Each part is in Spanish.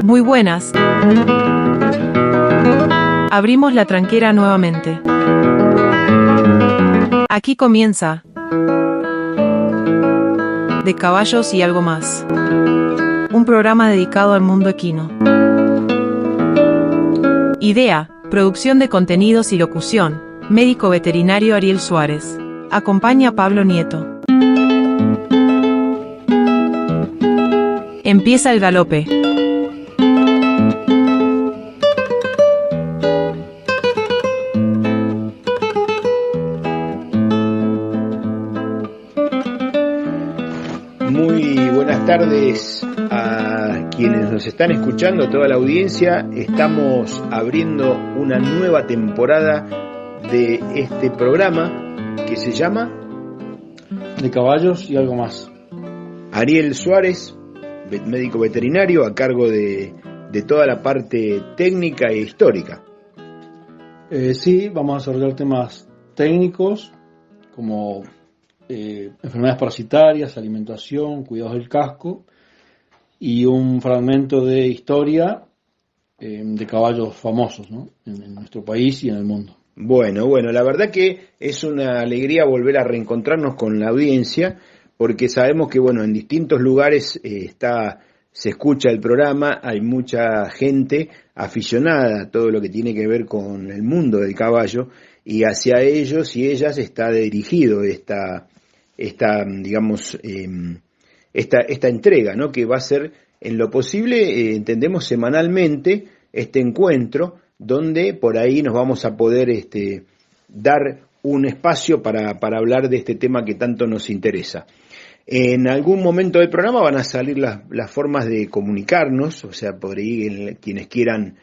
Muy buenas. Abrimos la tranquera nuevamente. Aquí comienza De caballos y algo más. Un programa dedicado al mundo equino. Idea, producción de contenidos y locución, médico veterinario Ariel Suárez. Acompaña a Pablo Nieto. Empieza el galope. Muy buenas tardes a quienes nos están escuchando, toda la audiencia. Estamos abriendo una nueva temporada de este programa que se llama De caballos y algo más. Ariel Suárez, médico veterinario, a cargo de toda la parte técnica e histórica. Sí, vamos a desarrollar temas técnicos como enfermedades parasitarias, alimentación, cuidados del casco y un fragmento de historia de caballos famosos, ¿no? en nuestro país y en el mundo. Bueno, la verdad que es una alegría volver a reencontrarnos con la audiencia, porque sabemos que, en distintos lugares se escucha el programa, hay mucha gente aficionada a todo lo que tiene que ver con el mundo del caballo, y hacia ellos y ellas está dirigido esta entrega, ¿no? Que va a ser, en lo posible, entendemos, semanalmente, este encuentro, donde por ahí nos vamos a poder dar un espacio para hablar de este tema que tanto nos interesa. En algún momento del programa van a salir las formas de comunicarnos, o sea, por ahí quienes quieran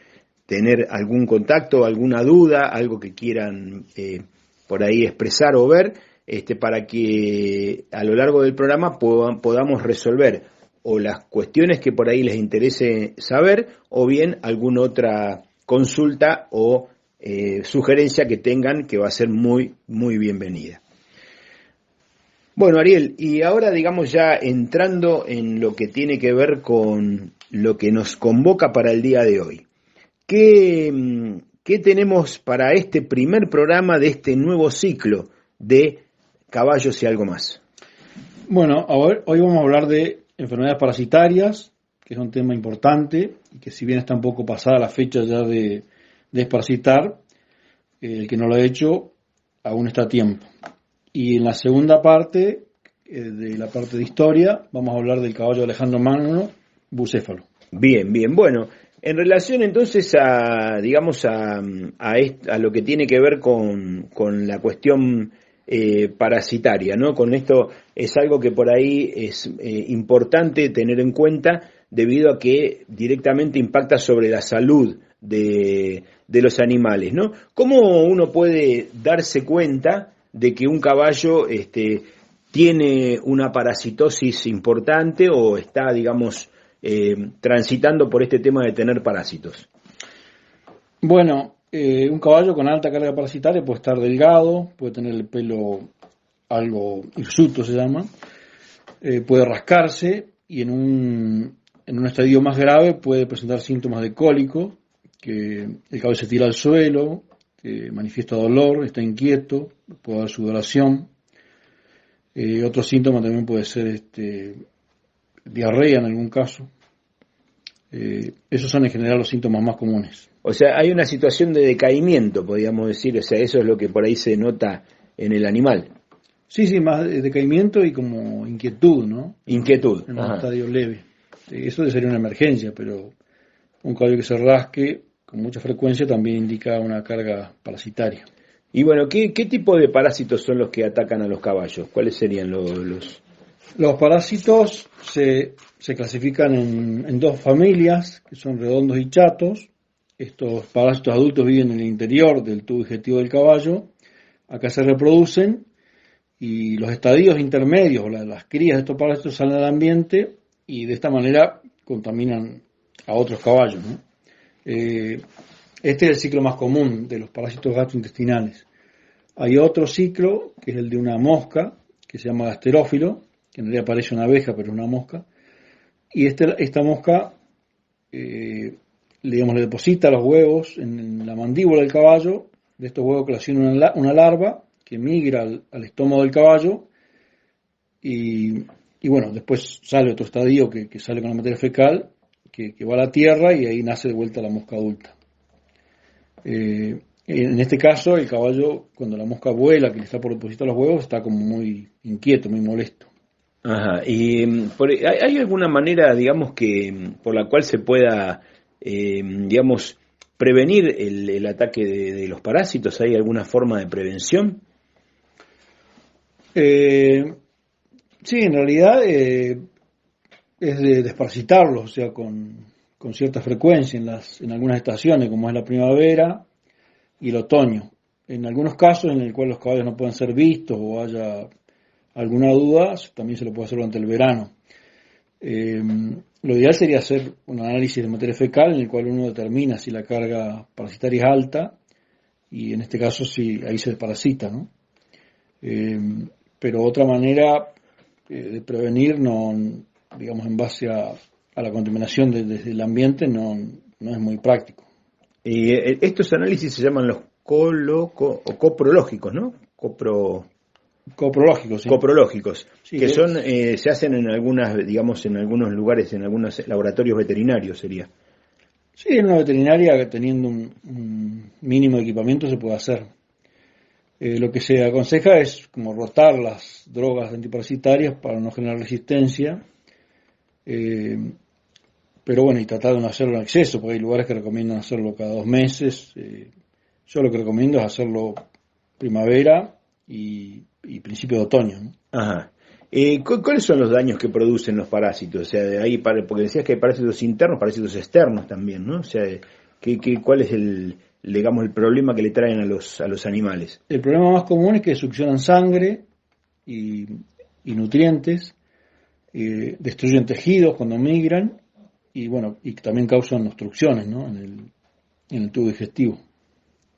tener algún contacto, alguna duda, algo que quieran por ahí expresar o ver, para que a lo largo del programa podamos resolver o las cuestiones que por ahí les interese saber, o bien alguna otra consulta o sugerencia que tengan, que va a ser muy, muy bienvenida. Bueno, Ariel, y ahora ya entrando en lo que tiene que ver con lo que nos convoca para el día de hoy. ¿Qué tenemos para este primer programa de este nuevo ciclo de caballos y algo más? Bueno, hoy vamos a hablar de enfermedades parasitarias, que es un tema importante, y que si bien está un poco pasada la fecha ya de desparasitar, el que no lo ha hecho aún está a tiempo. Y en la segunda parte, de la parte de historia, vamos a hablar del caballo de Alejandro Magno, bucéfalo. Bien. Bueno, en relación entonces a lo que tiene que ver con la cuestión parasitaria, ¿no? Con esto es algo que por ahí es importante tener en cuenta, debido a que directamente impacta sobre la salud de los animales, ¿no? ¿Cómo uno puede darse cuenta de que un caballo tiene una parasitosis importante o está, transitando por este tema de tener parásitos? Bueno, un caballo con alta carga parasitaria puede estar delgado, puede tener el pelo algo hirsuto, se llama, puede rascarse, y en un estadio más grave puede presentar síntomas de cólico, que el caballo se tira al suelo, que manifiesta dolor, está inquieto, puede haber sudoración. Otro síntoma también puede ser diarrea en algún caso. Esos son en general los síntomas más comunes. O sea, hay una situación de decaimiento, podríamos decir, o sea, eso es lo que por ahí se nota en el animal. Sí, más decaimiento y como inquietud, ¿no? Inquietud. En un estadio leve. Eso sería una emergencia, pero un caballo que se rasque con mucha frecuencia también indica una carga parasitaria. Y bueno, ¿qué tipo de parásitos son los que atacan a los caballos? ¿Cuáles serían los...? Los parásitos se clasifican en dos familias, que son redondos y chatos. Estos parásitos adultos viven en el interior del tubo digestivo del caballo. Acá se reproducen, y los estadios intermedios, o las crías de estos parásitos, salen al ambiente y de esta manera contaminan a otros caballos, ¿no? Este es el ciclo más común de los parásitos gastrointestinales. Hay otro ciclo, que es el de una mosca, que se llama gasterófilo, que en realidad parece una abeja, pero es una mosca, y esta mosca le deposita los huevos en la mandíbula del caballo. De estos huevos crecen una larva que migra al estómago del caballo y bueno, después sale otro estadio que sale con la materia fecal que va a la tierra y ahí nace de vuelta la mosca adulta. En este caso, el caballo, cuando la mosca vuela, que le está por depositar los huevos, está como muy inquieto, muy molesto. Ajá. Y ¿hay alguna manera, digamos, por la cual se pueda, digamos, prevenir el ataque de los parásitos? ¿Hay alguna forma de prevención? Sí, en realidad es de desparasitarlos, o sea, con cierta frecuencia en algunas estaciones, como es la primavera y el otoño. En algunos casos en el cual los caballos no pueden ser vistos o haya alguna duda, también se lo puede hacer durante el verano. Lo ideal sería hacer un análisis de materia fecal en el cual uno determina si la carga parasitaria es alta y en este caso si ahí se desparasita, ¿no? Pero otra manera de prevenir, no, digamos, en base a la contaminación desde el ambiente, no es muy práctico. Y estos análisis se llaman los coprológicos, ¿no? Coprológicos, sí. Coprológicos, Sí, que son, se hacen en algunas, digamos, en algunos lugares, en algunos laboratorios veterinarios, sería. Sí, en una veterinaria, teniendo un mínimo de equipamiento, se puede hacer. Lo que se aconseja es como rotar las drogas antiparasitarias para no generar resistencia, pero bueno, y tratar de no hacerlo en exceso, porque hay lugares que recomiendan hacerlo cada 2 meses. Yo lo que recomiendo es hacerlo primavera y principio de otoño, ¿no? Ajá. ¿Cuáles son los daños que producen los parásitos? O sea, porque decías que hay parásitos internos, parásitos externos también, ¿no? O sea, ¿cuál es el problema que le traen a los animales? El problema más común es que succionan sangre y nutrientes, destruyen tejidos cuando migran y bueno, y también causan obstrucciones, ¿no? en el tubo digestivo.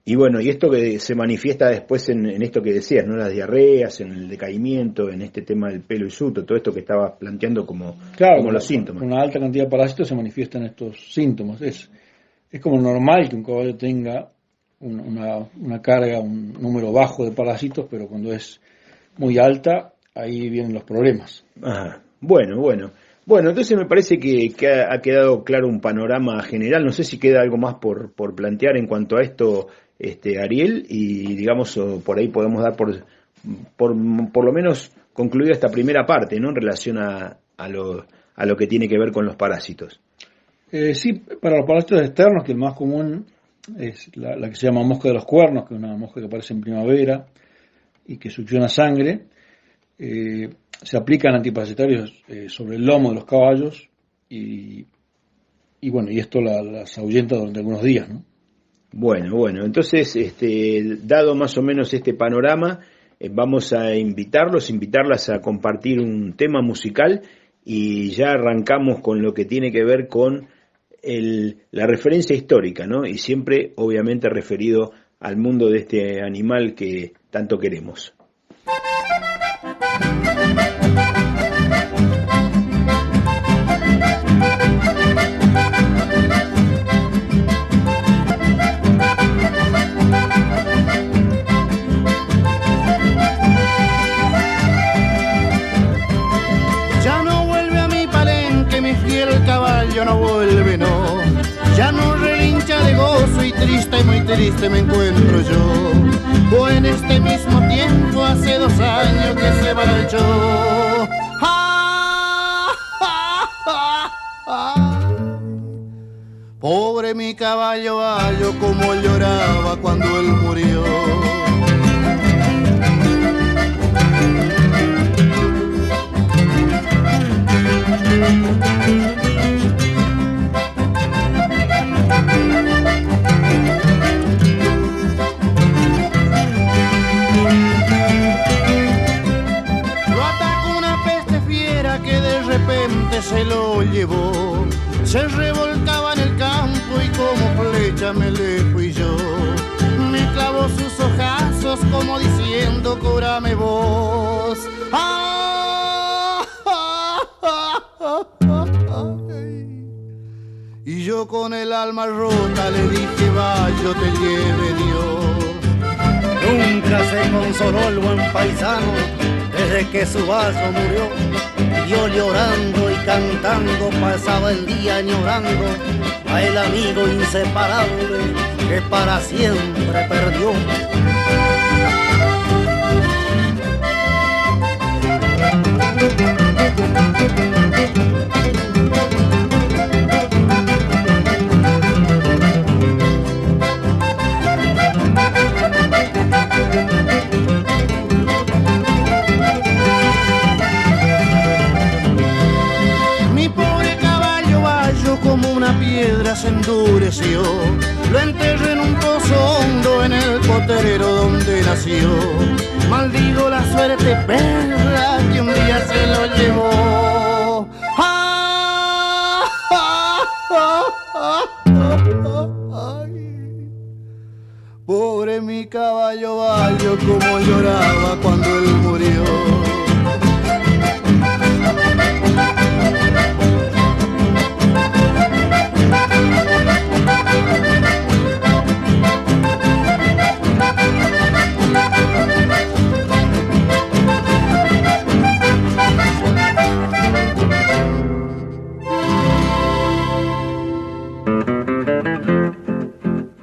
Y bueno, y esto que se manifiesta después en esto que decías, ¿no? Las diarreas, en el decaimiento, en este tema del pelo hirsuto, todo esto que estabas planteando como los síntomas. Con una alta cantidad de parásitos se manifiestan estos síntomas. Es como normal que un caballo tenga una carga, un número bajo de parásitos, pero cuando es muy alta, ahí vienen los problemas. Ajá. Bueno, entonces me parece que ha quedado claro un panorama general. No sé si queda algo más por plantear en cuanto a esto, Ariel, y digamos, por ahí podemos dar por lo menos concluida esta primera parte, ¿no? En relación a lo que tiene que ver con los parásitos. Sí, para los parásitos externos, que el más común es la que se llama mosca de los cuernos, que es una mosca que aparece en primavera y que succiona sangre. Se aplican antiparasitarios sobre el lomo de los caballos y bueno, y esto las ahuyenta durante algunos días, ¿no? Bueno, entonces, dado más o menos este panorama, vamos a invitarlas a compartir un tema musical y ya arrancamos con lo que tiene que ver con la referencia histórica, ¿no? Y siempre, obviamente, referido al mundo de este animal que tanto queremos. Ya no vuelve a mi palenque, mi fiel caballo no vuelve, no. Ya no relincha de gozo y triste, muy triste me encuentro yo. O en este mismo tiempo, hace 2 años que se marchó. ¡Ah, ah, ah, ah! Pobre mi caballo, gallo, como lloraba cuando él murió. Lo atacó una peste fiera que de repente se lo llevó. Se revolcaba en el campo y como flecha me le fui yo. Me clavó sus ojazos como diciendo, cúrame vos. ¡Ah! ¡Ah! ¡Ah! ¡Ah! Y yo con el alma rota le dije, vaya, te lleve Dios. Nunca se consoló el buen paisano desde que su vaso murió. Yo llorando y cantando pasaba el día añorando a el amigo inseparable que para siempre perdió. Como una piedra se endureció, lo enterré en un pozo hondo en el potrero donde nació. Maldigo la suerte perra que un día se lo llevó. ¡Ah! ¡Ah! ¡Ah! ¡Ah! ¡Ay! Pobre mi caballo Bayo, como lloraba cuando él murió.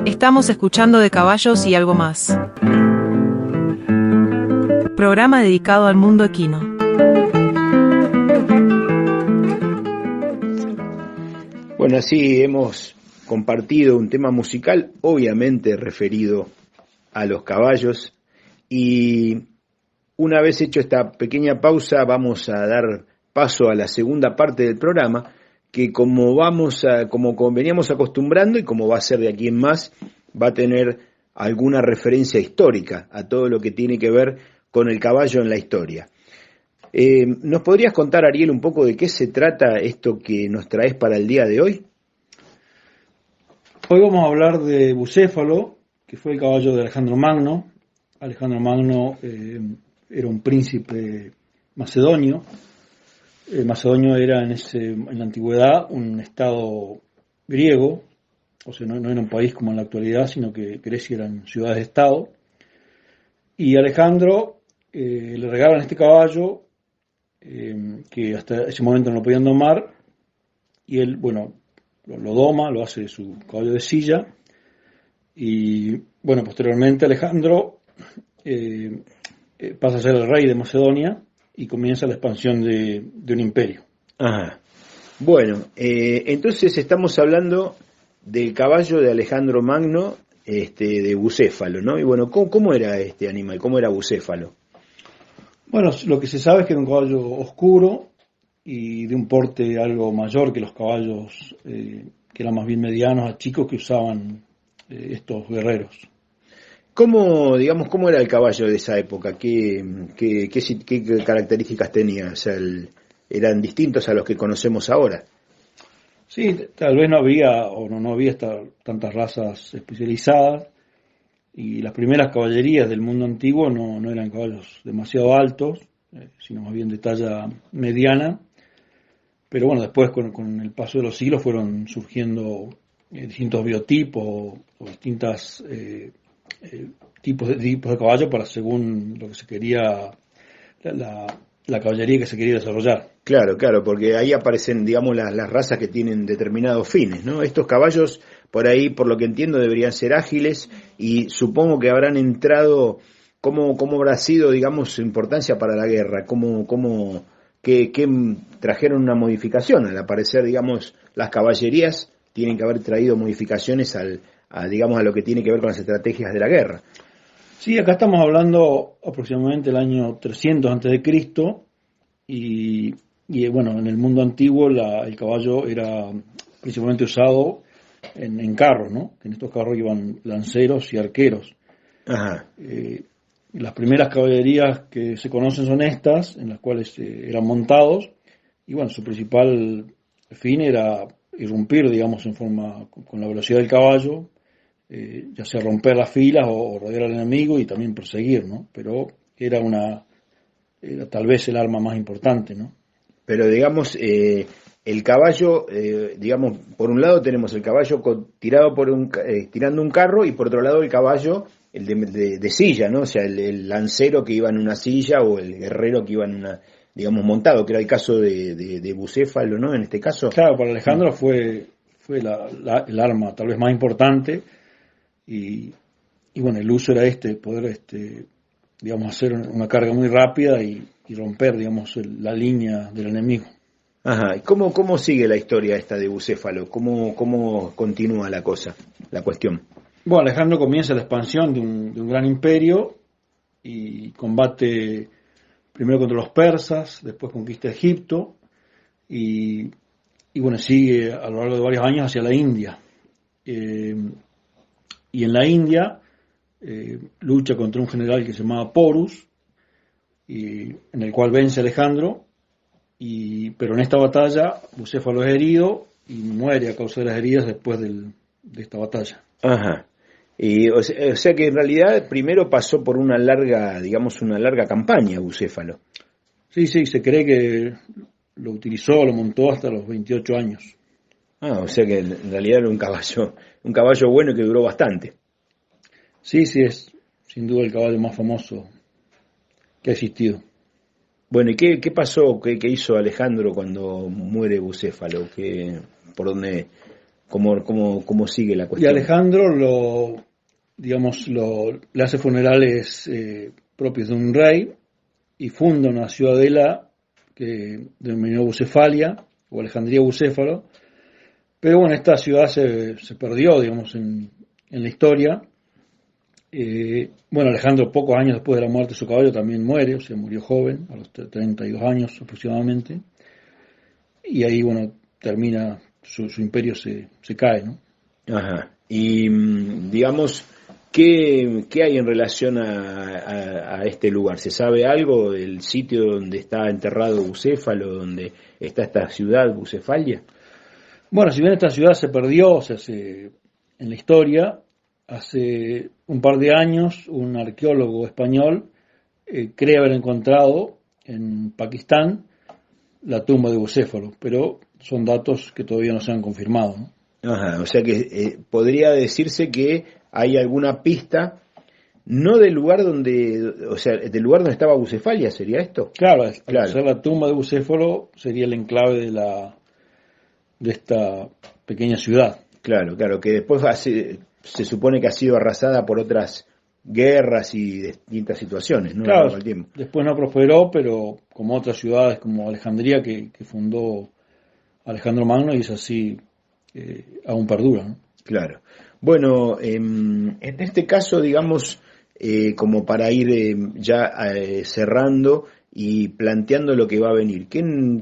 Estamos escuchando De Caballos y Algo Más. Programa dedicado al mundo equino. Bueno, así hemos compartido un tema musical, obviamente referido a los caballos, y una vez hecho esta pequeña pausa vamos a dar paso a la segunda parte del programa, que como veníamos acostumbrando y como va a ser de aquí en más, va a tener alguna referencia histórica a todo lo que tiene que ver con el caballo en la historia. ¿Nos podrías contar, Ariel, un poco de qué se trata esto que nos traes para el día de hoy? Hoy vamos a hablar de Bucéfalo, que fue el caballo de Alejandro Magno. Alejandro Magno era un príncipe macedonio. Macedonio era en la antigüedad un estado griego, o sea, no era un país como en la actualidad, sino que Grecia eran ciudades-estado. Y Alejandro le regalan este caballo, que hasta ese momento no lo podían domar, y él, bueno, lo doma, lo hace su caballo de silla, y bueno, posteriormente Alejandro pasa a ser el rey de Macedonia, y comienza la expansión de un imperio. Ajá. Bueno, entonces estamos hablando del caballo de Alejandro Magno, de Bucéfalo, ¿no? Y bueno, ¿cómo era este animal? ¿Cómo era Bucéfalo? Bueno, lo que se sabe es que era un caballo oscuro y de un porte algo mayor que los caballos que eran más bien medianos a chicos que usaban estos guerreros. ¿Cómo era el caballo de esa época? ¿Qué características tenía? O sea, ¿eran distintos a los que conocemos ahora? Sí, tal vez no había tantas razas especializadas, y las primeras caballerías del mundo antiguo no eran caballos demasiado altos, sino más bien de talla mediana. Pero bueno, después con el paso de los siglos fueron surgiendo distintos biotipos o distintas tipos de caballo para según lo que se quería, la caballería que se quería desarrollar. Claro, porque ahí aparecen, digamos, las razas que tienen determinados fines, ¿no? Estos caballos, por ahí, por lo que entiendo, deberían ser ágiles, y supongo que habrán entrado, ¿cómo habrá sido, digamos, su importancia para la guerra? ¿Qué trajeron una modificación? Al aparecer, digamos, las caballerías tienen que haber traído modificaciones a lo que tiene que ver con las estrategias de la guerra. Sí, acá estamos hablando aproximadamente del año 300 a.C., y bueno, en el mundo antiguo el caballo era principalmente usado en carros, ¿no? En estos carros iban lanceros y arqueros. Ajá. Las primeras caballerías que se conocen son estas, en las cuales eran montados, y bueno, su principal fin era irrumpir, digamos, con la velocidad del caballo, ya sea romper las filas o rodear al enemigo y también perseguir, ¿no? Pero era tal vez el arma más importante, ¿no? Pero digamos, el caballo, digamos, por un lado tenemos el caballo tirado tirando un carro, y por otro lado el caballo, el de silla, ¿no? O sea, el lancero que iba en una silla, o el guerrero que iba en una, digamos, montado, que era el caso de Bucéfalo, ¿no? En este caso. Claro, para Alejandro fue el arma tal vez más importante, y bueno, el uso era poder digamos, hacer una carga muy rápida y romper, digamos, la línea del enemigo. Ajá, ¿y cómo sigue la historia esta de Bucéfalo? ¿Cómo continúa la cuestión? Bueno, Alejandro comienza la expansión de un gran imperio y combate primero contra los persas, después conquista Egipto y bueno, sigue a lo largo de varios años hacia la India. Y en la India lucha contra un general que se llamaba Porus, en el cual vence a Alejandro, pero en esta batalla Bucéfalo es herido y muere a causa de las heridas después de esta batalla. Ajá. Y, o sea que en realidad primero pasó por una larga campaña Bucéfalo. Sí, se cree que lo montó hasta los 28 años. Ah, o sea que en realidad era un caballo bueno que duró bastante. Sí, es sin duda el caballo más famoso que ha existido. Bueno, ¿y qué pasó? ¿Qué hizo Alejandro cuando muere Bucéfalo? ¿Cómo sigue la cuestión? Y Alejandro le hace funerales propios de un rey y funda una ciudadela que denominó Bucefalia o Alejandría Bucéfalo. Pero bueno, esta ciudad se perdió, digamos, en la historia. Bueno, Alejandro, pocos años después de la muerte de su caballo, también muere, o sea, murió joven, a los 32 años aproximadamente. Y ahí, bueno, termina, su imperio se cae, ¿no? Ajá. Y, digamos, ¿qué hay en relación a este lugar? ¿Se sabe algo del sitio donde está enterrado Bucéfalo, donde está esta ciudad, Bucefalia? Bueno, si bien esta ciudad se perdió, o sea, en la historia, hace un par de años un arqueólogo español cree haber encontrado en Pakistán la tumba de Bucéfalo, pero son datos que todavía no se han confirmado, ¿no? Ajá, o sea que podría decirse que hay alguna pista, no del lugar del lugar donde estaba Bucefalia, ¿sería esto? Claro, al ser la tumba de Bucéfalo sería el enclave de esta pequeña ciudad. Claro, que después se supone que ha sido arrasada por otras guerras y distintas situaciones, ¿no? Claro, al tiempo. Después no prosperó, pero como otras ciudades como Alejandría que fundó Alejandro Magno, y es así, aún perdura, ¿no? Claro. Bueno, en este caso, digamos, como para ir ya cerrando y planteando lo que va a venir,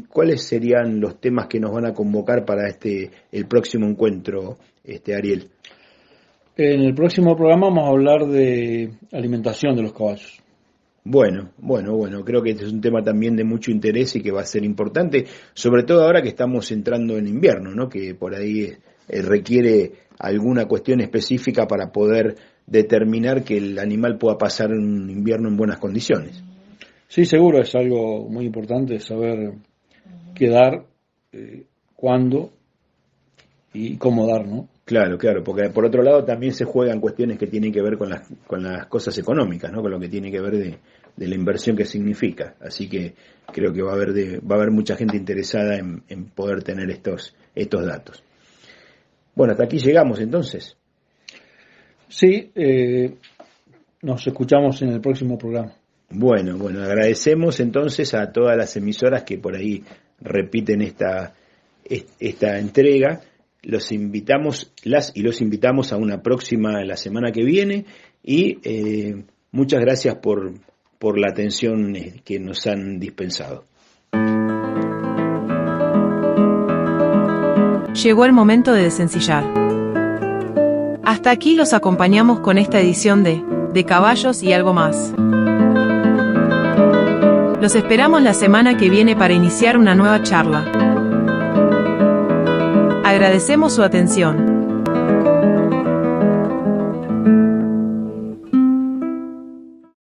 ¿cuáles serían los temas que nos van a convocar para el próximo encuentro, Ariel? En el próximo programa vamos a hablar de alimentación de los caballos. Bueno, creo que este es un tema también de mucho interés y que va a ser importante, sobre todo ahora que estamos entrando en invierno, ¿no? Que por ahí requiere alguna cuestión específica para poder determinar que el animal pueda pasar un invierno en buenas condiciones. Sí, seguro, es algo muy importante saber qué dar, cuándo y cómo dar, ¿no? Claro, porque por otro lado también se juegan cuestiones que tienen que ver con las cosas económicas, ¿no? Con lo que tiene que ver de la inversión que significa. Así que creo que va a haber mucha gente interesada en poder tener estos datos. Bueno, hasta aquí llegamos entonces. Sí, nos escuchamos en el próximo programa. Bueno, agradecemos entonces a todas las emisoras que por ahí repiten esta entrega. Los invitamos a una próxima la semana que viene y muchas gracias por la atención que nos han dispensado. Llegó el momento de desencillar. Hasta aquí los acompañamos con esta edición de Caballos y algo más. Los esperamos la semana que viene para iniciar una nueva charla. Agradecemos su atención.